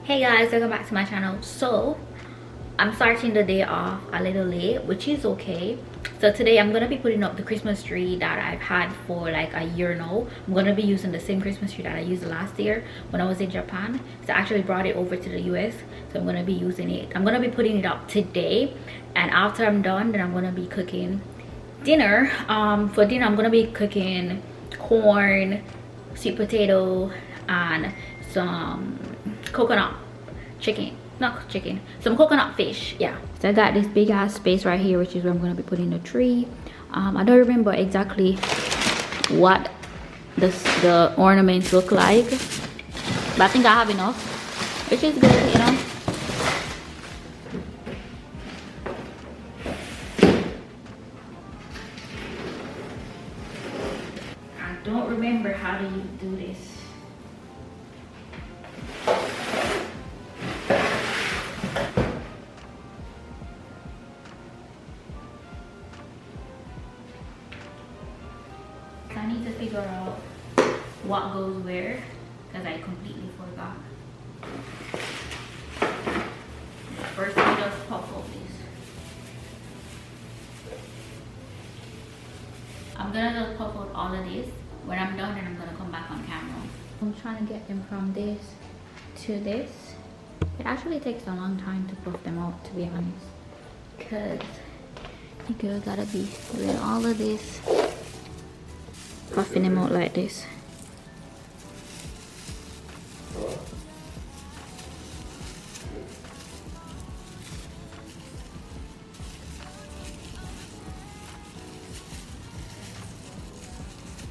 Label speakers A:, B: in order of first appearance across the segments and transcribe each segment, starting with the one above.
A: Hey guys, welcome back to my channel. So I'm starting the day off a little late, which is okay. So today I'm gonna be putting up the Christmas tree that I've had for like a year now. I'm gonna be using the same Christmas tree that I used last year when I was in Japan. So I actually brought it over to the US, so I'm gonna be using it. I'm gonna be putting it up today, and after I'm done, then I'm gonna be cooking dinner. For dinner I'm gonna be cooking corn, sweet potato, and some coconut chicken, not chicken, some coconut fish. Yeah, so I got this big ass space right here, which is where I'm gonna be putting the tree. I don't remember exactly what the ornaments look like, but I think I have enough, which is good, you know. I don't remember how do you do this. I need to figure out what goes where because I completely forgot. First, I just pop off this. I'm gonna just pop out all of this. When I'm done, and I'm gonna come back on camera. I'm trying to get them from this to this. It actually takes a long time to puff them out, to be honest, because you girl gotta be doing all of this, puffing them out like this.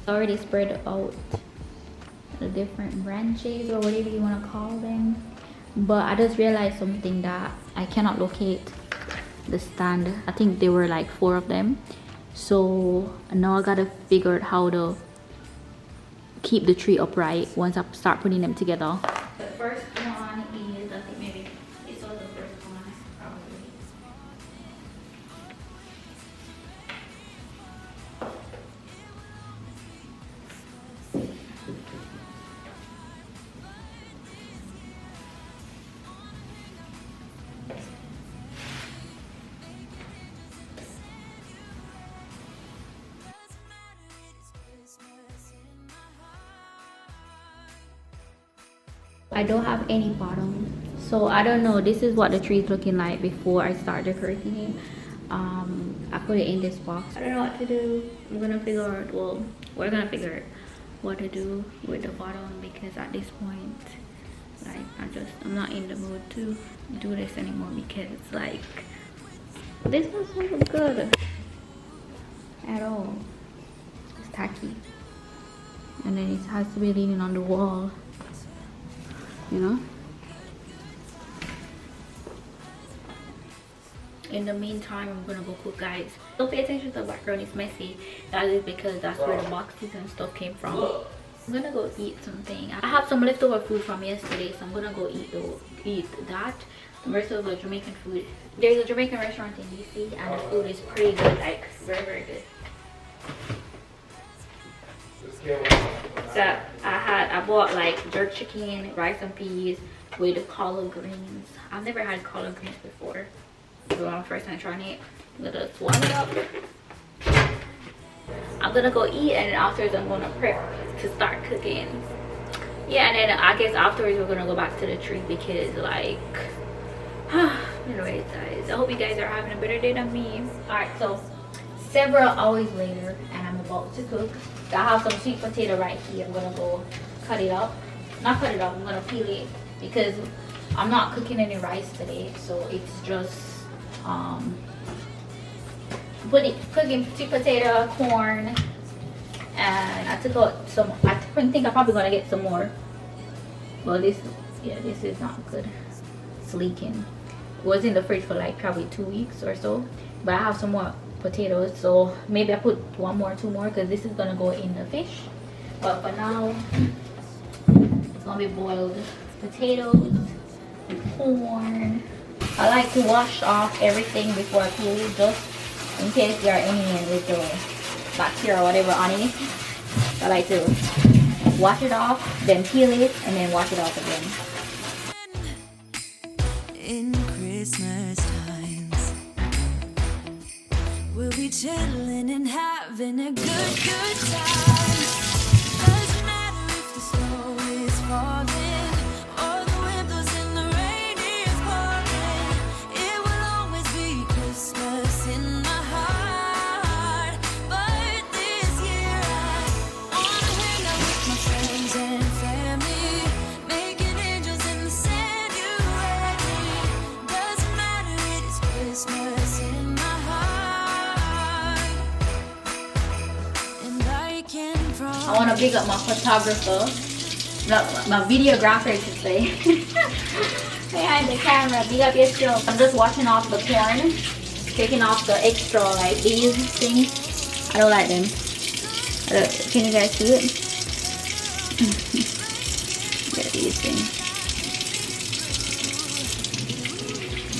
A: Already spread out the different branches or whatever you want to call them, but I just realized something, that I cannot locate the stand. I think there were like 4 of them, so now I gotta figure out how to keep the tree upright once I start putting them together. The first one is, I think maybe this was the first one, probably. I don't have any bottom, so I don't know. This is what the tree is looking like before I start decorating it. I put it in this box. I don't know what to do. I'm gonna figure out, well, we're gonna figure out what to do with the bottom, because at this point, like, I'm not in the mood to do this anymore, because it's like, this doesn't look good at all. It's tacky, and then it has to be leaning on the wall, you know. In the meantime, I'm gonna go cook, guys. Don't pay attention to the background, it's messy. That is because that's where the boxes and stuff came from. I'm gonna go eat something. I have some leftover food from yesterday, so I'm gonna go eat that. The rest of the Jamaican food. There's a Jamaican restaurant in DC, and the food is pretty good, like very good. So I bought like jerk chicken, rice and peas with collard greens. I've never had collard greens before, so my first time trying it. I'm gonna swallow it up. I'm gonna go eat, and then afterwards I'm gonna prep to start cooking. Yeah, and then I guess afterwards we're gonna go back to the tree, because like anyways guys, I hope you guys are having a better day than me. Alright, so several hours later, and I'm about to cook. I have some sweet potato right here. I'm gonna go cut it up. Not cut it up, I'm gonna peel it, because I'm not cooking any rice today, so it's just cooking sweet potato, corn, and I took out some. I think I'm probably gonna get some more. Well, this is not good. It's leaking. It was in the fridge for like probably 2 weeks or so, but I have some more potatoes, so maybe I put 1 more, 2 more, because this is gonna go in the fish. But for now, it's gonna be boiled potatoes and corn. I like to wash off everything before I peel it, just in case there are any little bacteria or whatever on it. I like to wash it off, then peel it, and then wash it off again.
B: in Christmas times. We'll be chilling and having a good time. Doesn't matter if the snow is falling or the wind blows and the rain is pouring. It will always be Christmas in my heart. But this year I wanna hang out with my friends and family, making angels in the sanctuary. Doesn't matter, it is Christmas in my heart. And I can
A: I want to big up my photographer, no, my videographer I should say. Behind the camera, big up yourself. I'm just washing off the corn, taking off the extra like these things. I don't like them. Can you guys see it? Get these things.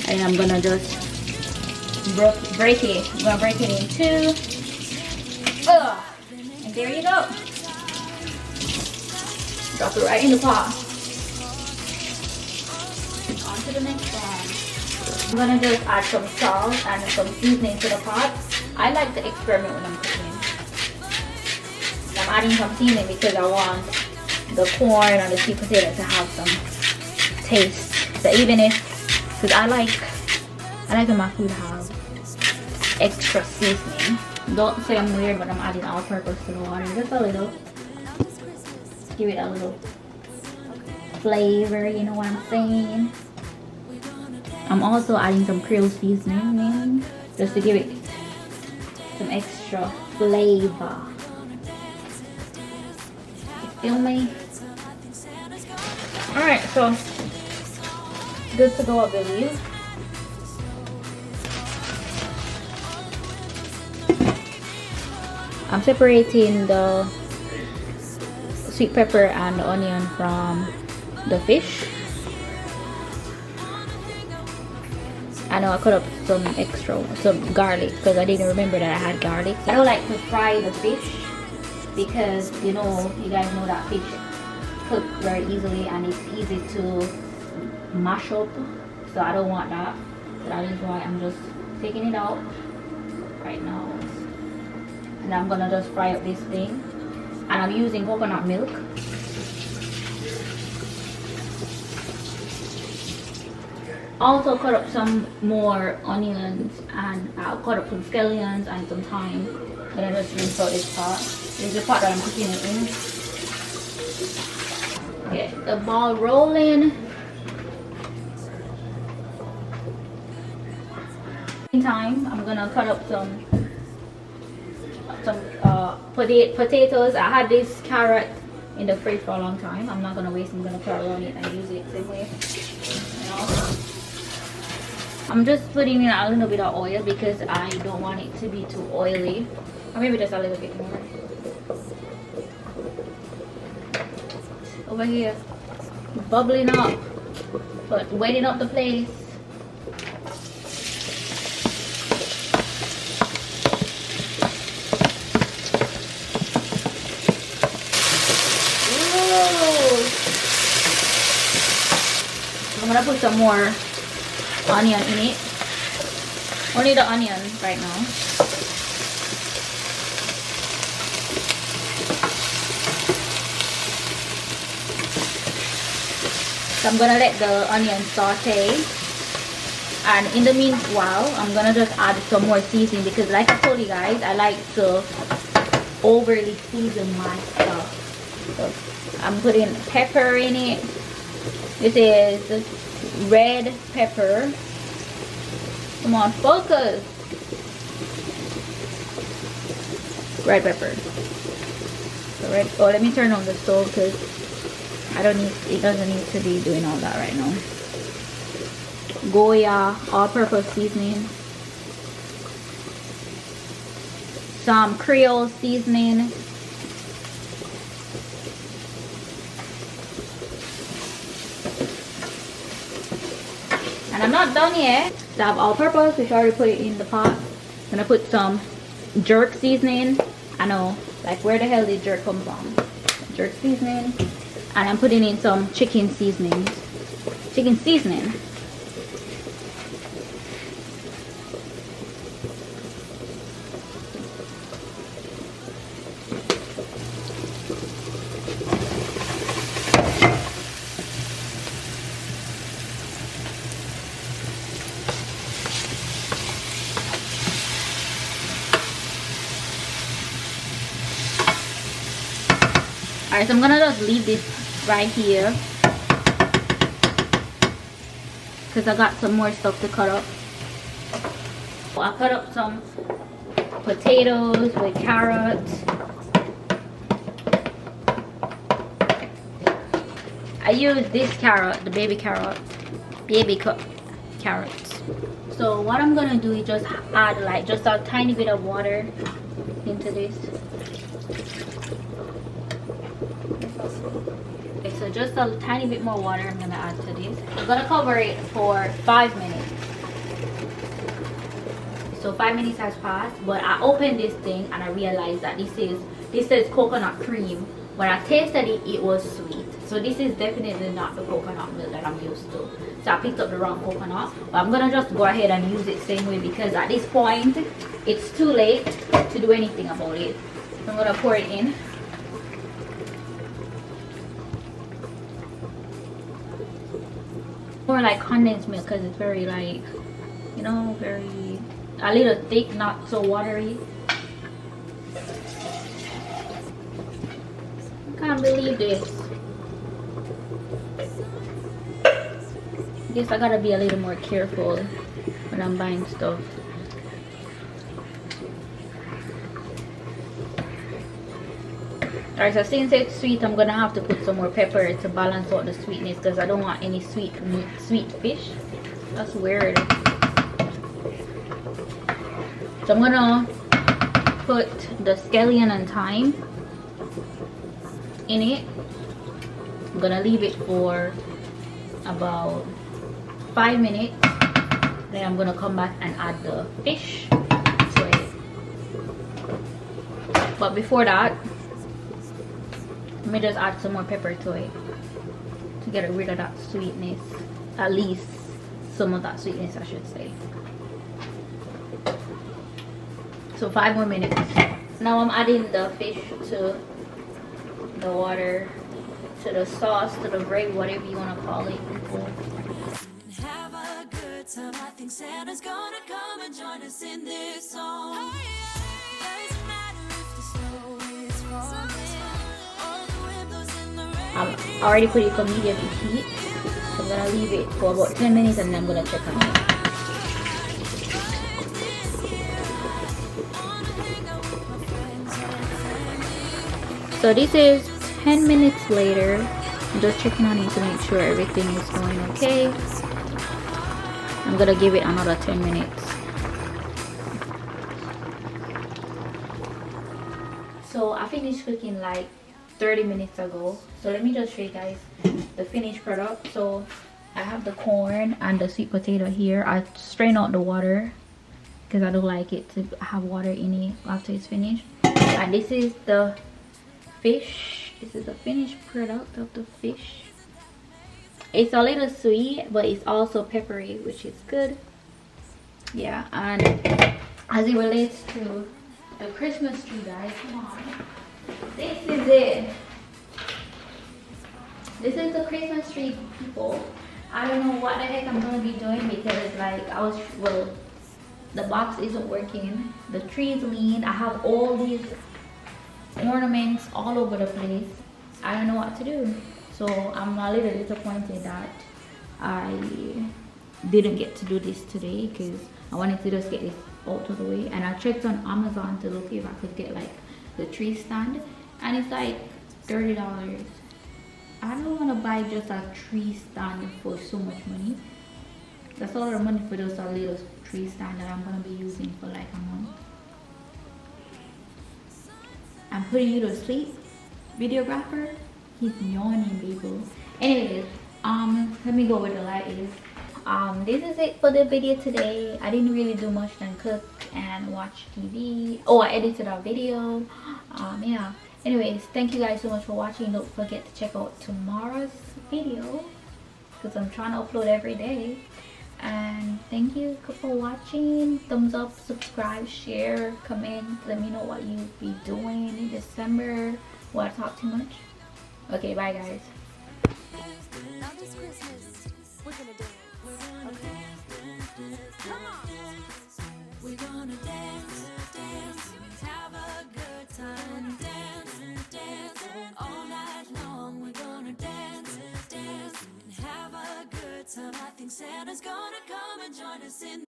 A: And I'm gonna just break it. I'm gonna break it in two. Ugh. And there you go. Drop it right in the pot. On to the next one. I'm gonna just add some salt and some seasoning to the pot. I like to experiment when I'm cooking. I'm adding some seasoning because I want the corn and the sweet potato to have some taste. So even if, because I like when my food have extra seasoning. Don't say I'm weird, but I'm adding all-purpose to the water, just a little. Give it a little flavor, you know what I'm saying? I'm also adding some Creole seasoning, just to give it some extra flavor. You feel me? Alright, so good to go, I believe. I'm separating the sweet pepper and the onion from the fish. I know I cut up some garlic because I didn't remember that I had garlic. I don't like to fry the fish because you guys know that fish cooks very easily and it's easy to mash up. So I don't want that. So that is why I'm just taking it out right now. And I'm gonna just fry up this thing. And I'm using coconut milk. Also cut up some more onions and I'll cut up some scallions and some thyme. Then I just rinse out this pot. This is the pot that I'm cooking it in. Get the ball rolling. Meantime, I'm gonna cut up some potatoes. I had this carrot in the fridge for a long time. I'm not gonna waste. I'm gonna put it on it and use it same way. I'm just putting in a little bit of oil because I don't want it to be too oily, or maybe just a little bit more. Over here, bubbling up, but wetting up the place. I'm gonna put some more onion in it. Only the onion right now. So I'm gonna let the onion saute. And in the meanwhile, I'm gonna just add some more seasoning because like I told you guys, I like to overly season my stuff. So I'm putting pepper in it. This is red pepper. Come on, focus. Red pepper. So red. Oh, let me turn on the stove because it doesn't need to be doing all that right now. Goya all-purpose seasoning. Some Creole seasoning. And I'm not done yet. So I have all-purpose, which I already put it in the pot. I'm gonna put some jerk seasoning. I know, like where the hell did jerk come from? Jerk seasoning. And I'm putting in some chicken seasoning. Chicken seasoning. Alright, so I'm gonna just leave this right here because I got some more stuff to cut up. So I cut up some potatoes with carrots. I use this carrot, the baby carrot, baby cut carrots. So what I'm gonna do is just add like just a tiny bit of water into this. Okay, so just a tiny bit more water I'm gonna add to this. I'm gonna cover it for 5 minutes. So 5 minutes has passed, but I opened this thing and I realized that this says coconut cream. When I tasted it, it was sweet. So this is definitely not the coconut milk that I'm used to. So I picked up the wrong coconut. But I'm gonna just go ahead and use it same way because at this point, it's too late to do anything about it. So I'm gonna pour it in. More like condensed milk because it's very like, you know, very a little thick, not so watery. I can't believe this. Guess I gotta be a little more careful when I'm buying stuff. Alright, so since it's sweet, I'm gonna have to put some more pepper to balance out the sweetness because I don't want any sweet fish. That's weird. So I'm gonna put the scallion and thyme in it. I'm gonna leave it for about 5 minutes. Then I'm gonna come back and add the fish to it. But before that, let me just add some more pepper to it to get rid of that sweetness. At least some of that sweetness, I should say. So 5 more minutes. Now I'm adding the fish to the water, to the sauce, to the gravy, whatever you want to call it.
B: Have a good time. I think Santa's gonna come and join us in this song. Doesn't matter if the snow is falling or the wind blows in the rain.
A: I'm already put it for medium heat. So I'm gonna leave it for about 10 minutes and then I'm gonna check on it. So this is 10 minutes later. I'm just checking on it to make sure everything is going okay. I'm gonna give it another 10 minutes. So I finished cooking like 30 minutes ago. So let me just show you guys the finished product. So I have the corn and the sweet potato here. I strain out the water because I don't like it to have water in it after it's finished. And this is the fish. This is the finished product of the fish. It's a little sweet, but it's also peppery, which is good. Yeah, and as it relates to the Christmas tree, guys, come on. This is it. This is the Christmas tree, people. I don't know what the heck I'm gonna be doing because like the box isn't working. The tree is lean. I have all these ornaments all over the place. I don't know what to do. So I'm a little disappointed that I didn't get to do this today because I wanted to just get this out of the way. And I checked on Amazon to look if I could get like the tree stand, and it's like $30. I don't want to buy just a tree stand for so much money. That's a lot of money for just a little tree stand that I'm gonna be using for like a month. I'm putting you to sleep, videographer. He's yawning, people. Anyways, let me go where the light is. This is it for the video today. I didn't really do much than cook and watch TV. Oh, I edited a video. Yeah. Anyways, thank you guys so much for watching. Don't forget to check out tomorrow's video because I'm trying to upload every day. And thank you for watching. Thumbs up, subscribe, share, comment. Let me know what you'll be doing in December. Will I talk too much? Okay, bye guys.
B: Not just Christmas. We're gonna dance. Okay. Come on. We're gonna dance, dance, have a good time, dance, dance all night. think Santa's gonna come and join us in